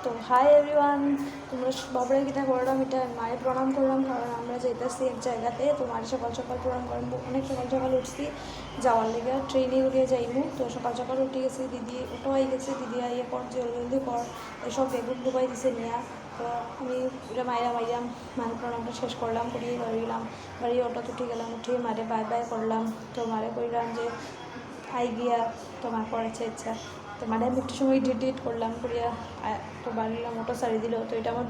তো hi everyone, তোমরা বাবরে কিটা করলাম, এটা মায়ের প্রণাম করলাম, কারণ আমরা যেতেছি এক জায়গাতে। তো মায়ের সকাল সকাল প্রণাম করেন, অনেক সকাল সকাল উঠছি যাওয়ার লেগে, ট্রেনে উঠিয়ে যাইমু। তো সকাল সকাল উঠে গেছি, দিদি উঠো হয়ে গেছে, দিদি আইয়ে কর জলদি জলদি কর, এসব বেগুন ডুবাই দিছে নিয়া। তো আমি এটা মায়েরা মাইরাম মায়ের প্রণামটা শেষ করলাম, করিয়ে বাড়ি গেলাম। বাড়ি অটোতে উঠে গেলাম, উঠিয়ে মারে বাই বাই করলাম। তো মারে কইলাম যে আই গিয়া তোমার করেছে ইচ্ছা। তো মানে আমি একটু সময় ডিট করলাম, করিয়া তো বাড়িলাম, অটো সারি দিল। তো এটা আমার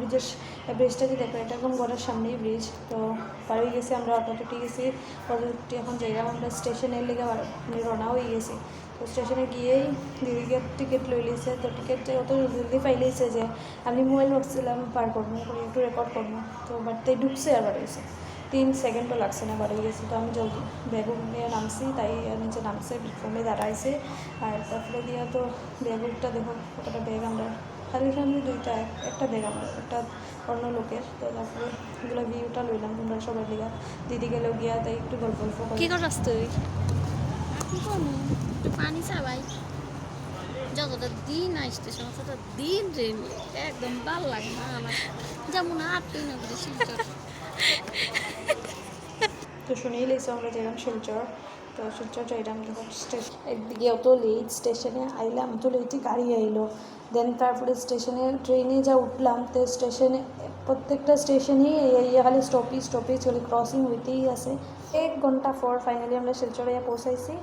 ব্রিজটা যে দেখো, এটা একদম ঘরের সামনেই ব্রিজ। তো বাড়ি গেছি, আমরা অটোতে উঠে গেছি। অটো উঠে এখন যাইলাম আমরা স্টেশনের লেগে রওনা হয়ে গেছি। তো স্টেশনে গিয়েই দিদিকে টিকিট লই লিছে। তো টিকিট অত জলদি পাইলেছে যে আমি মোবাইল ভাবছিলাম পার করবো, করে একটু রেকর্ড করবো। তো বাড়িতে ঢুকছে আর বাড়িয়েছে 3 সেকেন্ডও লাগছে না, বাড়ি গেছি। তো আমি জলদি ব্যাগ নিয়ে নামছি, তাই নিচে নামছে, ফোনে দাঁড়াইছে। আর তারপরে দিয়ে তো ব্যাগটা দেখো কতটা ব্যাগ, আমরা খালি সামনে দুইটা, একটা ব্যাগ আমার, একটা অন্য লোকের। তো তারপরে এগুলো ভিউটা লইলাম তোমরা সবাই লিগা। দিদি গেলেও গিয়া তাই একটু গল্প কি করছ তুই? কি করবো, একটু পানি চাবাই। যতটা দিন আসতে সমস্যাটা দিন রে একদম ভালো লাগে না আমার, যেমন আটই না করে শিলচর। তো শুনেই লেগেছে আমরা যেরকম শিলচর। তো শিলচর যাইলাম, যখন একদিকে অত লেট, স্টেশনে আইলাম তো লেটই গাড়ি আইলো। দেন তারপরে স্টেশনে ট্রেনে যা উঠলাম, তো স্টেশনে প্রত্যেকটা স্টেশনেই খালি স্টপেজ চলে, ক্রসিং হইতেই আছে। 1 ঘন্টা পর ফাইনালি আমরা শিলচরে পৌঁছাইছি।